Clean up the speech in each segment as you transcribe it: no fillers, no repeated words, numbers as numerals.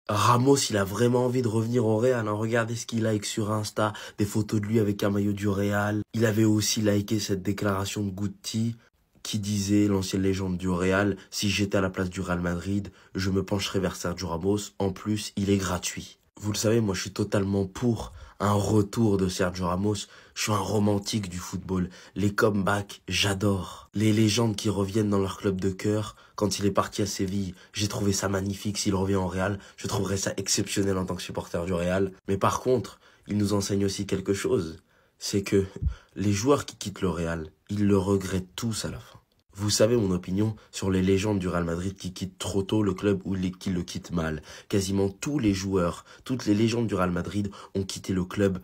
Ramos, il a vraiment envie de revenir au Real, hein. Regardez ce qu'il like sur Insta, des photos de lui avec un maillot du Real. Il avait aussi liké cette déclaration de Guti qui disait, l'ancienne légende du Real, si j'étais à la place du Real Madrid, je me pencherais vers Sergio Ramos. En plus, il est gratuit. Vous le savez, moi je suis totalement pour un retour de Sergio Ramos. Je suis un romantique du football. Les comebacks, j'adore. Les légendes qui reviennent dans leur club de cœur. Quand il est parti à Séville, j'ai trouvé ça magnifique. S'il revient au Real, je trouverais ça exceptionnel en tant que supporter du Real. Mais par contre, il nous enseigne aussi quelque chose. C'est que les joueurs qui quittent le Real, ils le regrettent tous à la fin. Vous savez mon opinion sur les légendes du Real Madrid qui quittent trop tôt le club ou qui le quittent mal. Quasiment tous les joueurs, toutes les légendes du Real Madrid ont quitté le club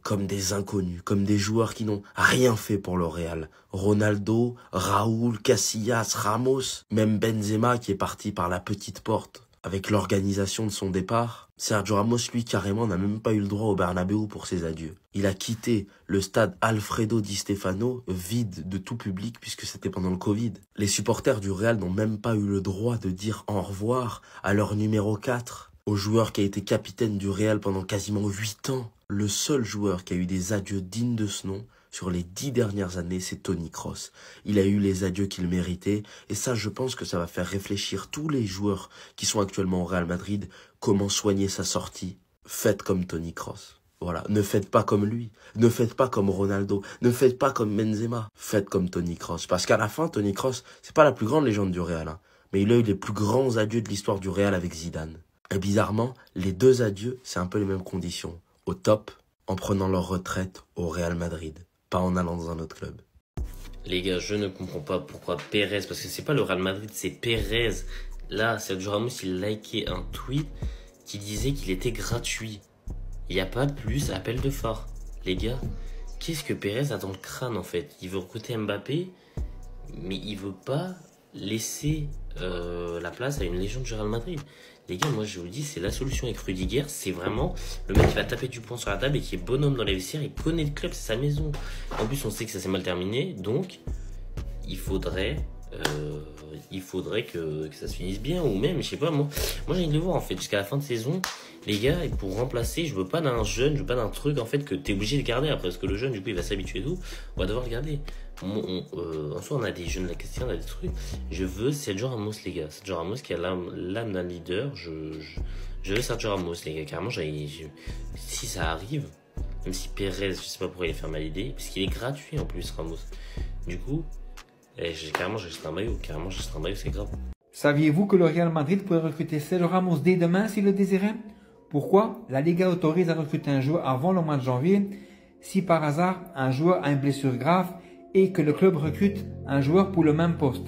comme des inconnus, comme des joueurs qui n'ont rien fait pour le Real. Ronaldo, Raúl, Casillas, Ramos, même Benzema qui est parti par la petite porte avec l'organisation de son départ. Sergio Ramos, lui, carrément, n'a même pas eu le droit au Bernabéu pour ses adieux. Il a quitté le stade Alfredo Di Stefano, vide de tout public puisque c'était pendant le Covid. Les supporters du Real n'ont même pas eu le droit de dire au revoir à leur numéro 4, au joueur qui a été capitaine du Real pendant quasiment 8 ans. Le seul joueur qui a eu des adieux dignes de ce nom sur les 10 dernières années, c'est Toni Kroos. Il a eu les adieux qu'il méritait, et ça, je pense que ça va faire réfléchir tous les joueurs qui sont actuellement au Real Madrid, comment soigner sa sortie. Faites comme Toni Kroos. Voilà, ne faites pas comme lui, ne faites pas comme Ronaldo, ne faites pas comme Benzema, faites comme Toni Kroos. Parce qu'à la fin, Toni Kroos, c'est pas la plus grande légende du Real, hein, mais il a eu les plus grands adieux de l'histoire du Real avec Zidane. Et bizarrement, les deux adieux, c'est un peu les mêmes conditions. Au top, en prenant leur retraite au Real Madrid, pas en allant dans un autre club. Les gars, je ne comprends pas pourquoi Pérez, parce que c'est pas le Real Madrid, c'est Pérez. Là, Sergio Ramos, il likait un tweet qui disait qu'il était gratuit. Il n'y a pas de plus appel de phare. Les gars, qu'est-ce que Pérez a dans le crâne en fait? Il veut recruter Mbappé, mais il veut pas laisser la place à une légende du Real Madrid. Les gars, moi je vous le dis, c'est la solution avec Rudiger. C'est vraiment le mec qui va taper du poing sur la table et qui est bonhomme dans les vestiaires. Il connaît le club, c'est sa maison. En plus, on sait que ça s'est mal terminé, donc il faudrait que ça se finisse bien, ou même, je sais pas, moi j'ai envie de le voir en fait, jusqu'à la fin de saison, les gars, et pour remplacer, je veux pas d'un jeune, je veux pas d'un truc en fait que t'es obligé de garder après, parce que le jeune, du coup, il va s'habituer et tout, on va devoir le garder. En soi, on a des jeunes, la question, on a des trucs, je veux Sergio Ramos, les gars, Sergio Ramos qui a l'âme d'un leader, je veux Sergio Ramos, les gars, carrément, si ça arrive, même si Pérez, je sais pas pourquoi il est fermé à l'idée, parce qu'il est gratuit en plus, Ramos, du coup, carrément, j'achète un maillot, c'est grave. Saviez-vous que le Real Madrid pourrait recruter Sergio Ramos dès demain s'il le désirait? Pourquoi la Liga autorise à recruter un joueur avant le mois de janvier si par hasard un joueur a une blessure grave et que le club recrute un joueur pour le même poste?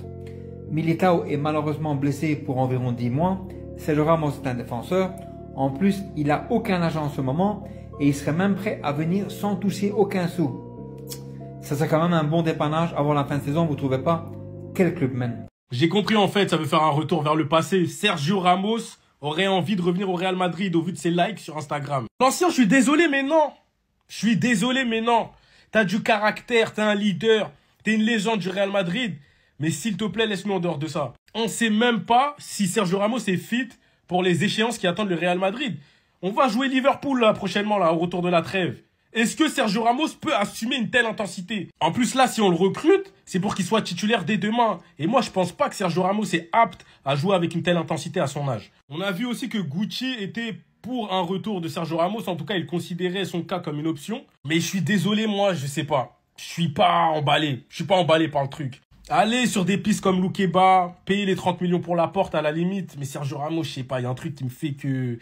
Militao est malheureusement blessé pour environ 10 mois. Sergio Ramos est un défenseur. En plus, il n'a aucun agent en ce moment et il serait même prêt à venir sans toucher aucun sou. Ça serait quand même un bon dépannage avant la fin de saison, vous trouvez pas? Quel club mène? J'ai compris en fait, ça veut faire un retour vers le passé. Sergio Ramos aurait envie de revenir au Real Madrid au vu de ses likes sur Instagram. L'ancien, je suis désolé mais non. T'as du caractère, t'es un leader, t'es une légende du Real Madrid. Mais s'il te plaît, laisse-nous en dehors de ça. On sait même pas si Sergio Ramos est fit pour les échéances qui attendent le Real Madrid. On va jouer Liverpool là, prochainement, là, au retour de la trêve. Est-ce que Sergio Ramos peut assumer une telle intensité? En plus là, si on le recrute, c'est pour qu'il soit titulaire dès demain. Et moi, je pense pas que Sergio Ramos est apte à jouer avec une telle intensité à son âge. On a vu aussi que Gucci était pour un retour de Sergio Ramos. En tout cas, il considérait son cas comme une option. Mais je suis désolé, moi, je sais pas. Je suis pas emballé par le truc. Aller sur des pistes comme Loukeba, payer les 30 millions pour la porte à la limite. Mais Sergio Ramos, je sais pas, il y a un truc qui me fait que...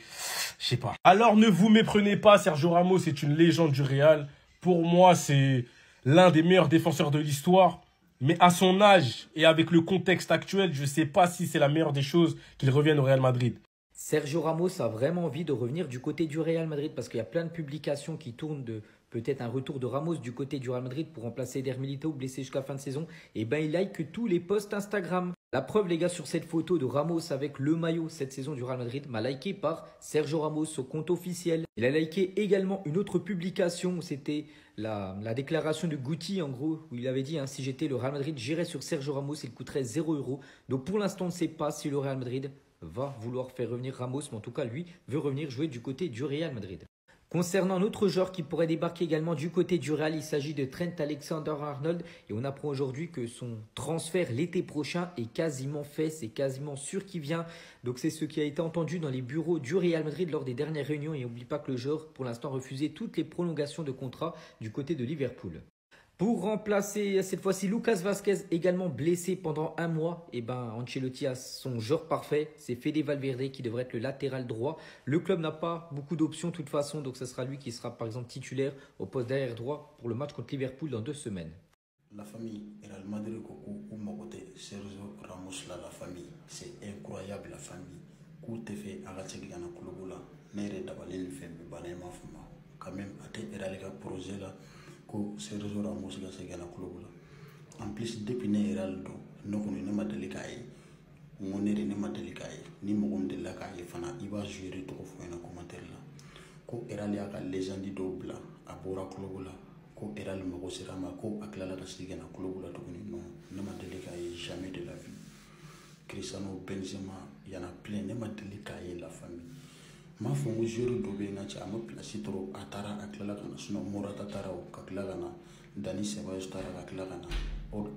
Je sais pas. Alors ne vous méprenez pas, Sergio Ramos est une légende du Real. Pour moi, c'est l'un des meilleurs défenseurs de l'histoire. Mais à son âge et avec le contexte actuel, je sais pas si c'est la meilleure des choses qu'il revienne au Real Madrid. Sergio Ramos a vraiment envie de revenir du côté du Real Madrid parce qu'il y a plein de publications qui tournent de peut-être un retour de Ramos du côté du Real Madrid pour remplacer Eder Militao blessé jusqu'à la fin de saison. Et ben il like tous les posts Instagram. La preuve les gars sur cette photo de Ramos avec le maillot cette saison du Real Madrid m'a liké par Sergio Ramos au compte officiel. Il a liké également une autre publication où c'était la déclaration de Guti en gros où il avait dit si j'étais le Real Madrid j'irais sur Sergio Ramos, il coûterait 0 €. Donc pour l'instant on ne sait pas si le Real Madrid va vouloir faire revenir Ramos, mais en tout cas, lui veut revenir jouer du côté du Real Madrid. Concernant un autre joueur qui pourrait débarquer également du côté du Real, il s'agit de Trent Alexander-Arnold et on apprend aujourd'hui que son transfert l'été prochain est quasiment fait, c'est quasiment sûr qu'il vient. Donc c'est ce qui a été entendu dans les bureaux du Real Madrid lors des dernières réunions et n'oublie pas que le joueur pour l'instant a refusé toutes les prolongations de contrat du côté de Liverpool. Pour remplacer cette fois-ci Lucas Vazquez, également blessé pendant un mois, Ancelotti a son joueur parfait, c'est Fede Valverde qui devrait être le latéral droit. Le club n'a pas beaucoup d'options de toute façon, donc ce sera lui qui sera par exemple titulaire au poste d'arrière droit pour le match contre Liverpool dans 2 semaines. La famille Real Madrid ou Mogote, Sergio Ramos la famille, c'est incroyable la famille. Coup te fait arrêter Gana Kulogula, Nere Dabalin fait Banema Fuma, quand même à te Eraliga projet là. Sergio Ramos la segana club la en plus depuis ne Heraldo no ko ne madali kay ngonere ne madali kay ni mo gonde la kay fana iba jouer to ko fona commentaire la ko Herald ya ka légende do bla abora club la ko Herald mo ko sirama ko aklala ka segana club la to no ne madali kay jamais de la vie. Cristiano Benzema yana plein ne madali kay la famille. Ma fongo jero do be ngacha amo place trop atara aklala kana suno morata tarao kakla kana Dani Ceballos tara kakla kana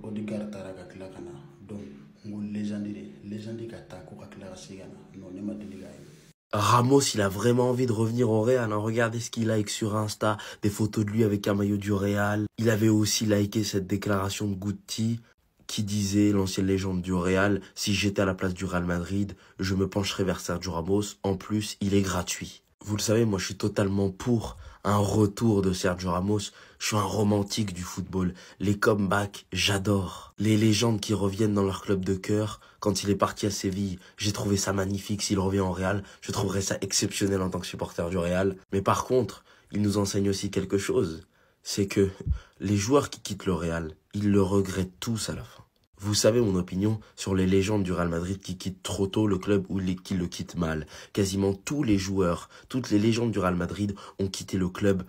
Odegaard tara kakla kana donc ngol légende ka ta ko kakla sigana non ne madeliga. Ramos, il a vraiment envie de revenir au Real. Regardez ce qu'il like sur Insta, des photos de lui avec un maillot du Real. Il avait aussi liké cette déclaration de Guti qui disait, l'ancienne légende du Real, si j'étais à la place du Real Madrid, je me pencherais vers Sergio Ramos. En plus, il est gratuit. Vous le savez, moi je suis totalement pour un retour de Sergio Ramos. Je suis un romantique du football. Les comebacks, j'adore. Les légendes qui reviennent dans leur club de cœur. Quand il est parti à Séville, j'ai trouvé ça magnifique. S'il revient au Real, je trouverais ça exceptionnel en tant que supporter du Real. Mais par contre, il nous enseigne aussi quelque chose. C'est que les joueurs qui quittent le Real, ils le regrettent tous à la fin. Vous savez mon opinion sur les légendes du Real Madrid qui quittent trop tôt le club ou qui le quittent mal. Quasiment tous les joueurs, toutes les légendes du Real Madrid ont quitté le club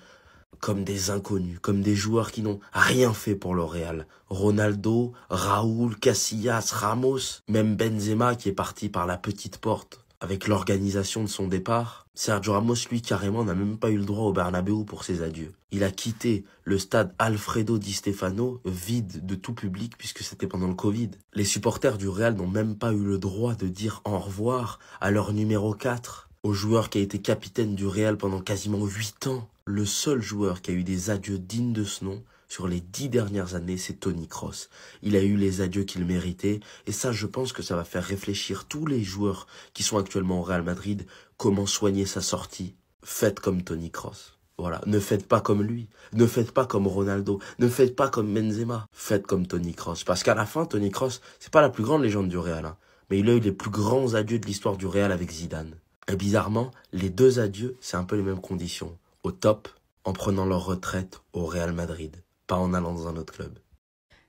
comme des inconnus, comme des joueurs qui n'ont rien fait pour le Real. Ronaldo, Raúl, Casillas, Ramos, même Benzema qui est parti par la petite porte avec l'organisation de son départ. Sergio Ramos, lui, carrément, n'a même pas eu le droit au Bernabéu pour ses adieux. Il a quitté le stade Alfredo Di Stefano, vide de tout public puisque c'était pendant le Covid. Les supporters du Real n'ont même pas eu le droit de dire au revoir à leur numéro 4, au joueur qui a été capitaine du Real pendant quasiment 8 ans. Le seul joueur qui a eu des adieux dignes de ce nom sur les 10 dernières années, c'est Toni Kroos. Il a eu les adieux qu'il méritait et ça, je pense que ça va faire réfléchir tous les joueurs qui sont actuellement au Real Madrid comment soigner sa sortie. Faites comme Toni Kroos. Voilà, ne faites pas comme lui, ne faites pas comme Ronaldo, ne faites pas comme Benzema, faites comme Toni Kroos. Parce qu'à la fin, Toni Kroos, c'est pas la plus grande légende du Real, hein, mais il a eu les plus grands adieux de l'histoire du Real avec Zidane. Et bizarrement, les deux adieux, c'est un peu les mêmes conditions. Au top, en prenant leur retraite au Real Madrid, pas en allant dans un autre club.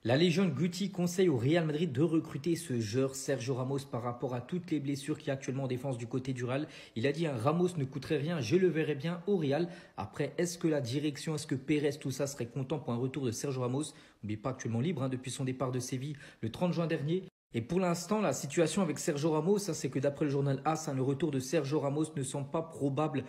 La légende Guti conseille au Real Madrid de recruter ce joueur Sergio Ramos par rapport à toutes les blessures qu'il y a actuellement en défense du côté du Real. Il a dit Ramos ne coûterait rien, je le verrais bien au Real. Après, est-ce que la direction, est-ce que Pérez, tout ça serait content pour un retour de Sergio Ramos? N'oubliez pas actuellement libre depuis son départ de Séville le 30 juin dernier. Et pour l'instant, la situation avec Sergio Ramos, c'est que d'après le journal AS, le retour de Sergio Ramos ne semble pas probable.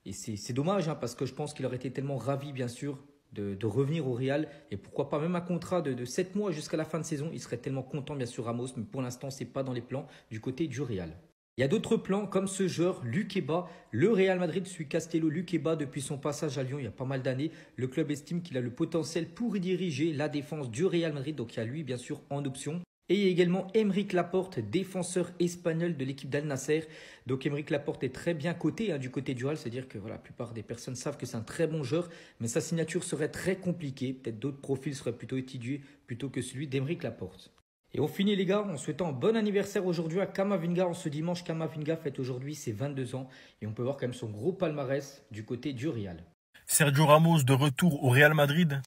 Et c'est dommage parce que je pense qu'il aurait été tellement ravi, bien sûr, de revenir au Real et pourquoi pas même un contrat de 7 mois jusqu'à la fin de saison. Il serait tellement content bien sûr Ramos, mais pour l'instant c'est pas dans les plans du côté du Real. Il y a d'autres plans comme ce joueur Lukeba. Le Real Madrid suit Castello Lukeba depuis son passage à Lyon il y a pas mal d'années. Le club estime qu'il a le potentiel pour y diriger la défense du Real Madrid, donc il y a lui bien sûr en option. Et il y a également Aymeric Laporte, défenseur espagnol de l'équipe d'Al Nasser. Donc Aymeric Laporte est très bien coté du côté du Real, c'est-à-dire que voilà, la plupart des personnes savent que c'est un très bon joueur, mais sa signature serait très compliquée. Peut-être d'autres profils seraient plutôt étudiés plutôt que celui d'Aymeric Laporte. Et on finit les gars en souhaitant un bon anniversaire aujourd'hui à Camavinga. En ce dimanche, Camavinga fête aujourd'hui ses 22 ans et on peut voir quand même son gros palmarès du côté du Real. Sergio Ramos de retour au Real Madrid.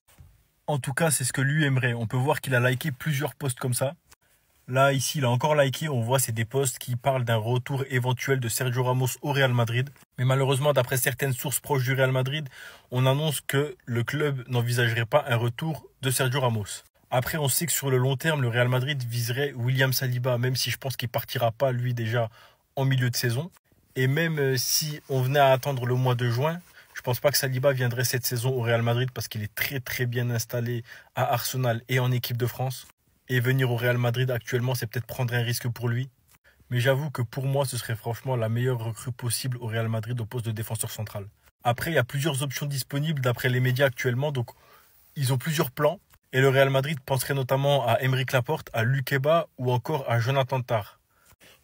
En tout cas, c'est ce que lui aimerait. On peut voir qu'il a liké plusieurs posts comme ça. Là, ici, il a encore liké. On voit, c'est des posts qui parlent d'un retour éventuel de Sergio Ramos au Real Madrid. Mais malheureusement, d'après certaines sources proches du Real Madrid, on annonce que le club n'envisagerait pas un retour de Sergio Ramos. Après, on sait que sur le long terme, le Real Madrid viserait William Saliba, même si je pense qu'il partira pas, lui, déjà, en milieu de saison. Et même si on venait à attendre le mois de juin, je pense pas que Saliba viendrait cette saison au Real Madrid parce qu'il est très très bien installé à Arsenal et en équipe de France. Et venir au Real Madrid actuellement, c'est peut-être prendre un risque pour lui. Mais j'avoue que pour moi, ce serait franchement la meilleure recrue possible au Real Madrid au poste de défenseur central. Après, il y a plusieurs options disponibles d'après les médias actuellement, donc ils ont plusieurs plans. Et le Real Madrid penserait notamment à Aymeric Laporte, à Lukeba ou encore à Jonathan Tah.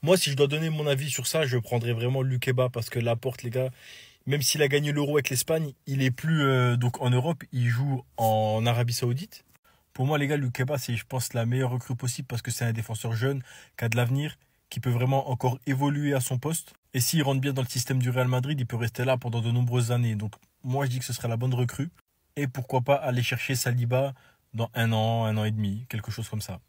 Moi, si je dois donner mon avis sur ça, je prendrais vraiment Lukeba parce que Laporte, les gars, même s'il a gagné l'Euro avec l'Espagne, il est plus donc en Europe, il joue en Arabie Saoudite. Pour moi, les gars, Lukeba, c'est, je pense, la meilleure recrue possible parce que c'est un défenseur jeune, qui a de l'avenir, qui peut vraiment encore évoluer à son poste. Et s'il rentre bien dans le système du Real Madrid, il peut rester là pendant de nombreuses années. Donc, moi, je dis que ce serait la bonne recrue. Et pourquoi pas aller chercher Saliba dans un an et demi, quelque chose comme ça.